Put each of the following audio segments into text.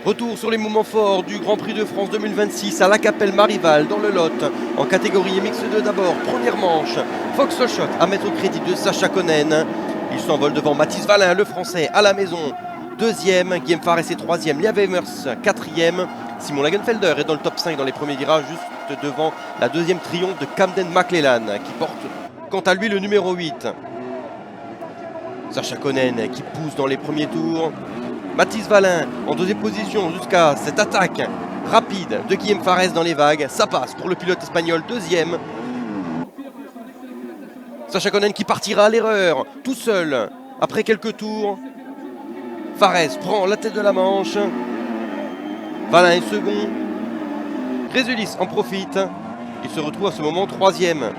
Retour sur les moments forts du Grand Prix de France 2026 à la Capelle Marival dans le Lot. En catégorie MX2 d'abord, première manche. Fox Shot à mettre au crédit de Sacha Konen. Il s'envole devant Mathis Valin, le français, à la maison. Deuxième, Guillaume Farès est troisième, Liam Weimers quatrième. Simon Lagenfelder est dans le top 5 dans les premiers virages, juste devant la deuxième triomphe de Camden McClellan qui porte quant à lui le numéro 8. Sacha Konen qui pousse dans les premiers tours. Mathis Valin en deuxième position jusqu'à cette attaque rapide de Guillaume Farès dans les vagues. Ça passe pour le pilote espagnol, deuxième. Sacha Konen qui partira à l'erreur, tout seul, après quelques tours. Farès prend la tête de la manche. Valin est second. Résulis en profite. Il se retrouve à ce moment troisième.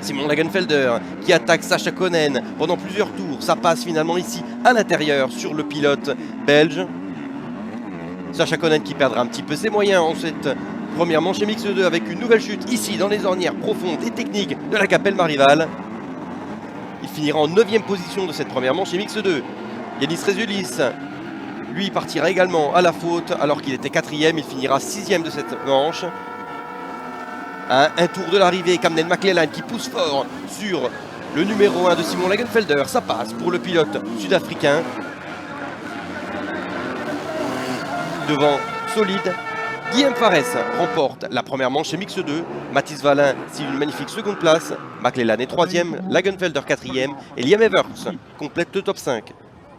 Simon Lagenfelder qui attaque Sacha Konen pendant plusieurs tours. Ça passe finalement ici à l'intérieur sur le pilote belge. Sacha Konen qui perdra un petit peu ses moyens en cette première manche MX2 avec une nouvelle chute ici dans les ornières profondes et techniques de la Capelle Marival. Il finira en 9e position de cette première manche MX2. Yanis Résulis, lui, partira également à la faute alors qu'il était 4e. Il finira 6e de cette manche. Un tour de l'arrivée, Camden McClellan qui pousse fort sur le numéro 1 de Simon Lagenfelder. Ça passe pour le pilote sud-africain. Devant solide, Guillaume Farès remporte la première manche MX2. Mathis Valin signe une magnifique seconde place. McClellan est 3e, Lagenfelder 4e et Liam Evers complète le top 5.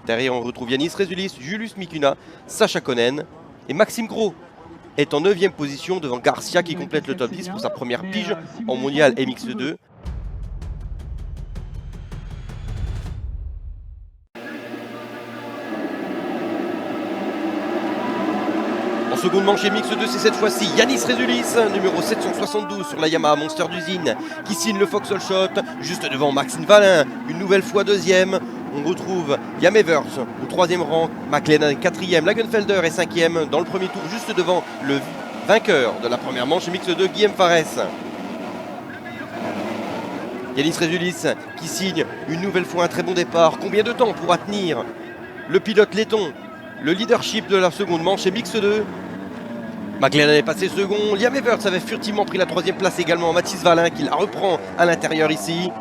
Derrière, on retrouve Yanis Résulis, Julius Mikuna, Sacha Konen et Maxime Gros est en 9e position devant Garcia qui complète le top 10 pour sa première pige en mondial MX2. En seconde manche MX2, c'est cette fois-ci Yanis Résulis, numéro 772 sur la Yamaha Monster d'usine, qui signe le Fox Shot, juste devant Maxime Valin, une nouvelle fois deuxième. On retrouve Liam Evers au 3e rang, McClellan 4e, Lagenfelder est 5e dans le premier tour, juste devant le vainqueur de la première manche MX2, Guillaume Farès. Yanis Résulis qui signe une nouvelle fois un très bon départ. Combien de temps pourra tenir le pilote letton le leadership de la seconde manche MX2? McClellan est passé second. Liam Evers avait furtivement pris la 3e place également. Mathis Valin qui la reprend à l'intérieur ici.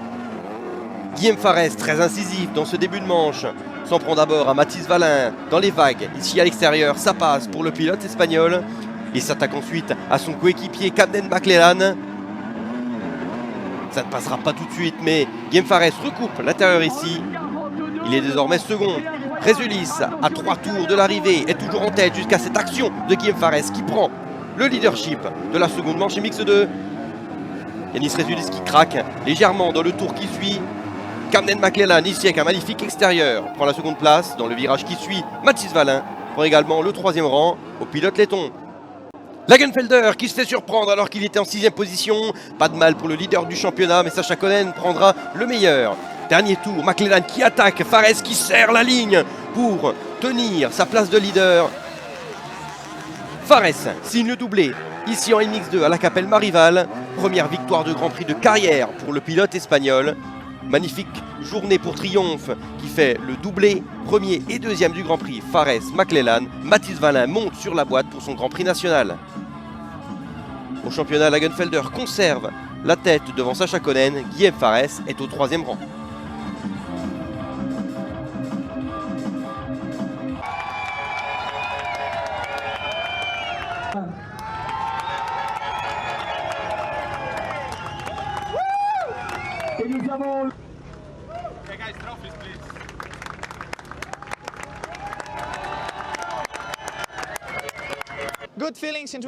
Guillaume Farès très incisif dans ce début de manche. S'en prend d'abord à Mathis Valin dans les vagues. Ici à l'extérieur, ça passe pour le pilote espagnol. Il s'attaque ensuite à son coéquipier Camden McClellan. Ça ne passera pas tout de suite, mais Guillaume Farès recoupe l'intérieur ici. Il est désormais second. Résulis, à 3 tours de l'arrivée, est toujours en tête jusqu'à cette action de Guillaume Farès qui prend le leadership de la seconde manche MX2. Yanis Résulis qui craque légèrement dans le tour qui suit. Camden McClellan ici avec un magnifique extérieur prend la seconde place dans le virage qui suit. Mathis Valin prend également le 3e rang au pilote letton. Lagenfelder qui se fait surprendre alors qu'il était en 6e position. Pas de mal pour le leader du championnat, mais Sacha Konen prendra le meilleur. Dernier tour, McClellan qui attaque, Farès qui serre la ligne pour tenir sa place de leader. Farès signe le doublé ici en MX2 à la Capelle Marival. Première victoire de Grand Prix de carrière pour le pilote espagnol. Magnifique journée pour Triomphe qui fait le doublé, premier et deuxième du Grand Prix. Farès, McClellan, Mathis Valin monte sur la boîte pour son Grand Prix national. Au championnat, Lagenfelder conserve la tête devant Sacha Konen. Guillaume Farès est au 3e rang. Et nous avons...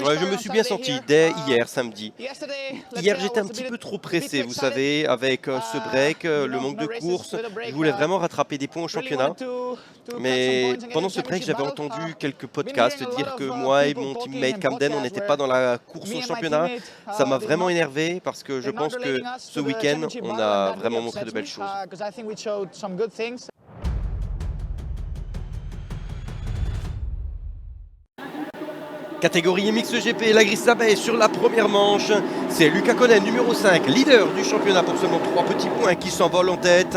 Ouais, je me suis bien senti dès hier samedi. Hier j'étais un petit peu trop pressé, vous savez, avec ce break, le manque de courses. Je voulais vraiment rattraper des points au championnat. Mais pendant ce break, j'avais entendu quelques podcasts dire que moi et mon teammate Camden, on n'était pas dans la course au championnat. Ça m'a vraiment énervé parce que je pense que ce week-end, on a vraiment montré de belles choses. Catégorie MXGP, la Gris Sabet sur la première manche. C'est Lucas Konen, numéro 5, leader du championnat pour seulement 3 petits points qui s'envolent en tête.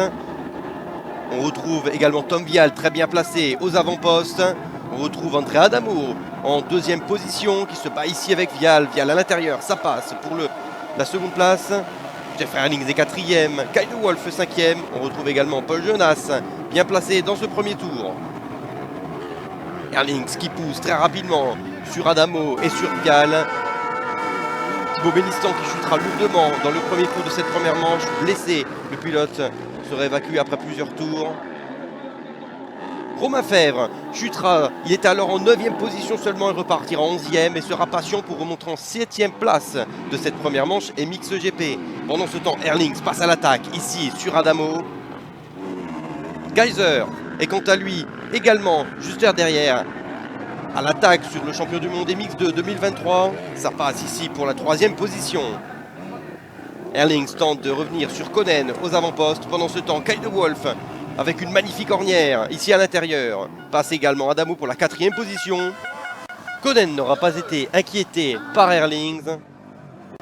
On retrouve également Tom Vial, très bien placé aux avant-postes. On retrouve André Adamo en deuxième position qui se bat ici avec Vial. Vial à l'intérieur, ça passe pour la seconde place. Jeff Erlings est quatrième, Kyle de Wolf cinquième. On retrouve également Paul Jonas, bien placé dans ce premier tour. Erlings qui pousse très rapidement sur Adamo et sur Vial. Thibaut Bénistan qui chutera lourdement dans le premier tour de cette première manche, blessé. Le pilote sera évacué après plusieurs tours. Romain Fèvre chutera, il était alors en 9e position seulement, il repartira en 11e et sera patient pour remonter en 7e place de cette première manche et Mix GP. Pendant ce temps, Erlings passe à l'attaque ici sur Adamo. Geyser est quant à lui également juste derrière à l'attaque sur le champion du monde MX de 2023. Ça passe ici pour la 3e position. Erlings tente de revenir sur Konen aux avant-postes. Pendant ce temps, Kyle de Wolf avec une magnifique ornière ici à l'intérieur. Passe également Adamo pour la 4e position. Konen n'aura pas été inquiété par Erlings.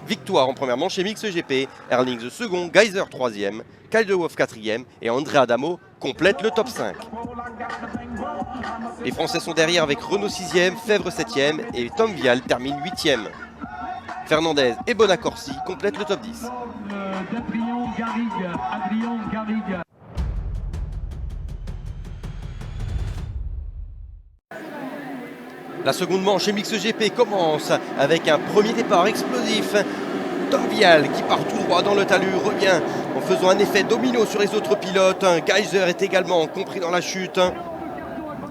Victoire en première manche chez Mix GP. Erlings second, Geyser 3e, Kyle de Wolf 4e et André Adamo complète le top 5. Les Français sont derrière avec Renault 6e, Fèvre 7e et Tom Vial termine 8e. Fernandez et Bonacorsi complètent le top 10. La seconde manche chez Mix GP commence avec un premier départ explosif. Tom Vial qui part tout droit dans le talus revient en faisant un effet domino sur les autres pilotes. Geyser est également compris dans la chute.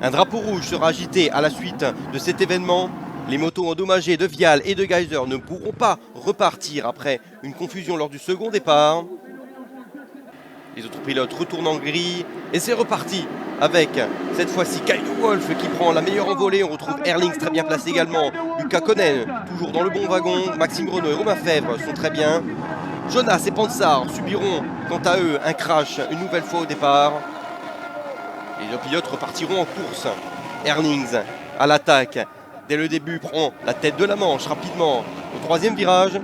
Un drapeau rouge sera agité à la suite de cet événement. Les motos endommagées de Vial et de Geyser ne pourront pas repartir après une confusion lors du second départ. Les autres pilotes retournent en grille et c'est reparti avec cette fois-ci Kyle de Wolf qui prend la meilleure envolée. On retrouve Erlings très bien placé également. Lucas Konen toujours dans le bon wagon. Maxime Renault et Romain Fèvre sont très bien. Jonas et Pansar subiront quant à eux un crash une nouvelle fois au départ. Les deux pilotes repartiront en course. Erlings à l'attaque. Dès le début prend la tête de la manche rapidement au 3e virage.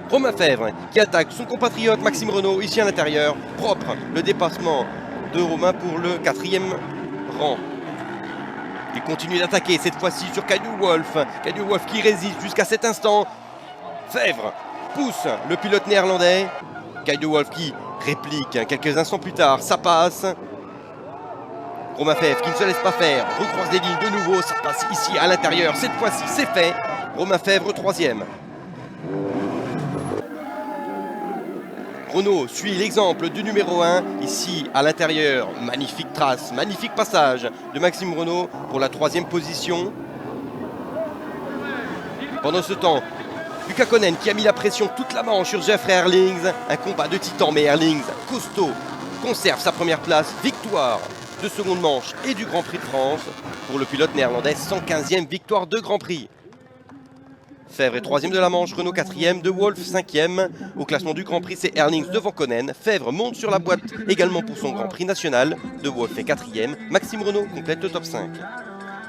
Romain Fèvre qui attaque son compatriote Maxime Renault ici à l'intérieur. Propre le dépassement de Romain pour le 4e rang. Il continue d'attaquer cette fois-ci sur Kyle de Wolf. Kyle de Wolf qui résiste jusqu'à cet instant. Fèvre pousse le pilote néerlandais. Kyle de Wolf qui réplique quelques instants plus tard. Ça passe. Romain Fèvre qui ne se laisse pas faire. Recroise des lignes de nouveau. Ça passe ici à l'intérieur. Cette fois-ci c'est fait. Romain Fèvre 3e. Renault suit l'exemple du numéro 1, ici à l'intérieur, magnifique trace, magnifique passage de Maxime Renault pour la 3e position. Pendant ce temps, Lucas Konen qui a mis la pression toute la manche sur Jeff Erlings, un combat de titan mais Erlings, costaud, conserve sa première place, victoire de seconde manche et du Grand Prix de France pour le pilote néerlandais, 115e victoire de Grand Prix. Fèvre est 3e de la manche, Renault 4e, De Wolf 5e. Au classement du Grand Prix, c'est Erlings devant Konen. Fèvre monte sur la boîte également pour son Grand Prix national. De Wolf est 4e. Maxime Renault complète le top 5.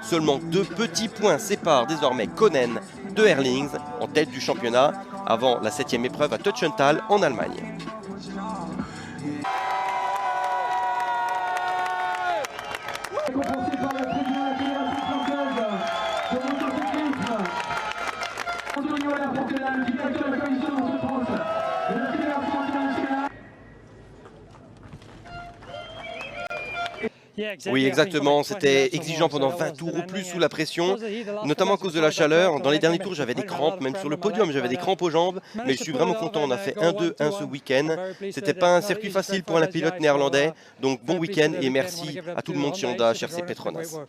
Seulement 2 petits points séparent désormais Konen de Erlings en tête du championnat avant la 7e épreuve à Tötschenthal en Allemagne. Oui, exactement. C'était exigeant pendant 20 tours ou plus sous la pression, notamment à cause de la chaleur. Dans les derniers tours, j'avais des crampes, même sur le podium, j'avais des crampes aux jambes. Mais je suis vraiment content. On a fait 1-2-1 ce week-end. C'était pas un circuit facile pour un pilote néerlandais. Donc bon week-end et merci à tout le monde chez Honda, HRC Petronas.